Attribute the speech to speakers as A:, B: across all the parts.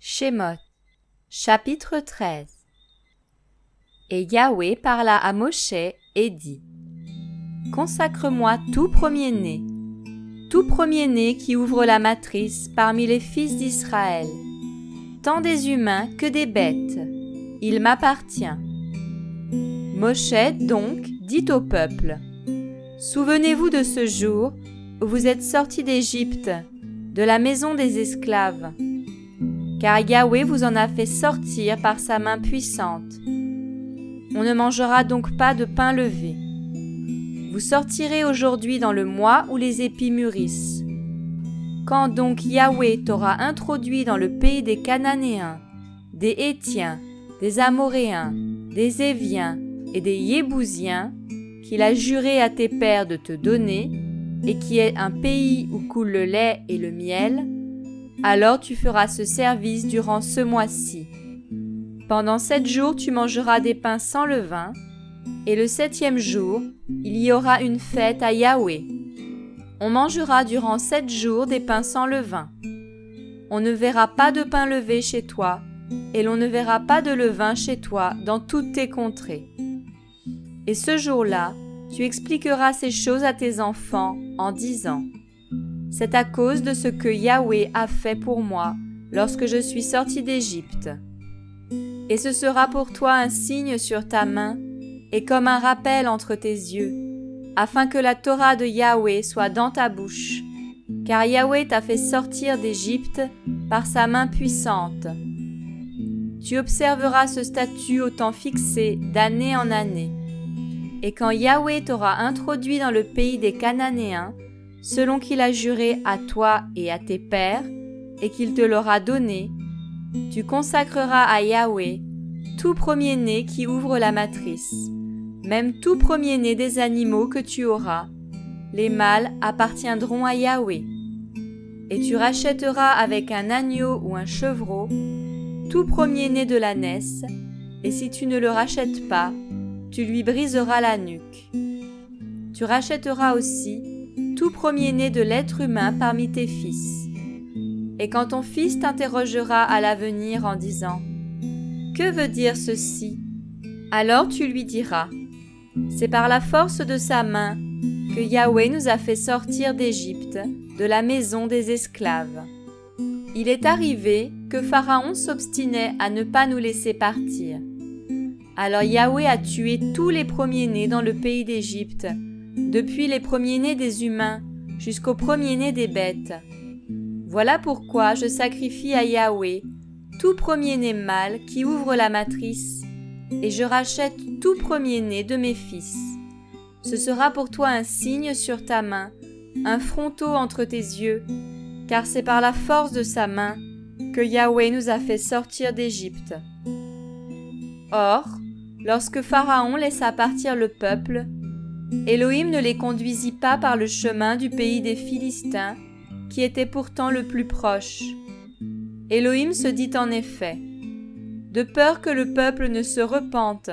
A: Shemot, chapitre 13. Et Yahweh parla à Moshe et dit : Consacre-moi tout premier-né qui ouvre la matrice parmi les fils d'Israël, tant des humains que des bêtes, il m'appartient. Moshe donc dit au peuple : Souvenez-vous de ce jour où vous êtes sortis d'Égypte, de la maison des esclaves, car Yahweh vous en a fait sortir par sa main puissante. On ne mangera donc pas de pain levé. Vous sortirez aujourd'hui dans le mois où les épis mûrissent. Quand donc Yahweh t'aura introduit dans le pays des Cananéens, des Héthiens, des Amoréens, des Éviens et des Yébousiens, qu'il a juré à tes pères de te donner, et qui est un pays où coule le lait et le miel, alors tu feras ce service durant ce mois-ci. Pendant 7 jours tu mangeras des pains sans levain, et le 7e jour, il y aura une fête à Yahweh. On mangera durant 7 jours des pains sans levain. On ne verra pas de pain levé chez toi, et l'on ne verra pas de levain chez toi dans toutes tes contrées. Et ce jour-là, tu expliqueras ces choses à tes enfants en disant : C'est à cause de ce que Yahweh a fait pour moi lorsque je suis sorti d'Égypte. Et ce sera pour toi un signe sur ta main et comme un rappel entre tes yeux, afin que la Torah de Yahweh soit dans ta bouche, car Yahweh t'a fait sortir d'Égypte par sa main puissante. Tu observeras ce statut au temps fixé d'année en année. Et quand Yahweh t'aura introduit dans le pays des Cananéens, selon qu'il a juré à toi et à tes pères, et qu'il te l'aura donné, tu consacreras à Yahweh tout premier-né qui ouvre la matrice, même tout premier-né des animaux que tu auras. Les mâles appartiendront à Yahweh. Et tu rachèteras avec un agneau ou un chevreau tout premier-né de l'ânesse, et si tu ne le rachètes pas, tu lui briseras la nuque. Tu rachèteras aussi tout premier-né de l'être humain parmi tes fils. Et quand ton fils t'interrogera à l'avenir en disant : Que veut dire ceci ? Alors tu lui diras : C'est par la force de sa main que Yahweh nous a fait sortir d'Égypte, de la maison des esclaves. Il est arrivé que Pharaon s'obstinait à ne pas nous laisser partir. Alors Yahweh a tué tous les premiers-nés dans le pays d'Égypte, depuis les premiers-nés des humains jusqu'aux premiers-nés des bêtes. Voilà pourquoi je sacrifie à Yahweh tout premier-né mâle qui ouvre la matrice, et je rachète tout premier-né de mes fils. Ce sera pour toi un signe sur ta main, un fronteau entre tes yeux, car c'est par la force de sa main que Yahweh nous a fait sortir d'Égypte. Or, lorsque Pharaon laissa partir le peuple, Élohim ne les conduisit pas par le chemin du pays des Philistins, qui était pourtant le plus proche. Élohim se dit en effet : De peur que le peuple ne se repente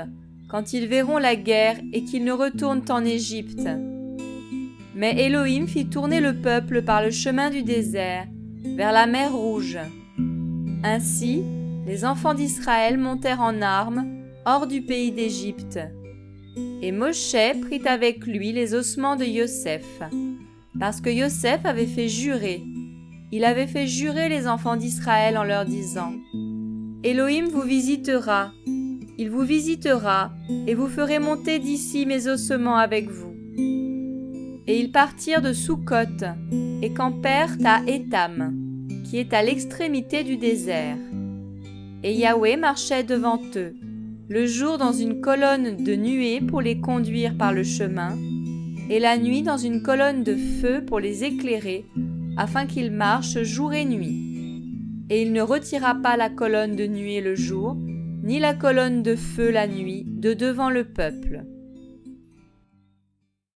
A: quand ils verront la guerre et qu'ils ne retournent en Égypte. Mais Élohim fit tourner le peuple par le chemin du désert, vers la mer Rouge. Ainsi, les enfants d'Israël montèrent en armes hors du pays d'Égypte. Et Moshe prit avec lui les ossements de Yosef, parce que Yosef avait fait jurer. Il avait fait jurer les enfants d'Israël en leur disant : Élohim vous visitera, il vous visitera, et vous ferez monter d'ici mes ossements avec vous. Et ils partirent de Sukkot et campèrent à Étam, qui est à l'extrémité du désert. Et Yahweh marchait devant eux, le jour dans une colonne de nuée pour les conduire par le chemin, et la nuit dans une colonne de feu pour les éclairer, afin qu'ils marchent jour et nuit. Et il ne retira pas la colonne de nuée le jour, ni la colonne de feu la nuit, de devant le peuple.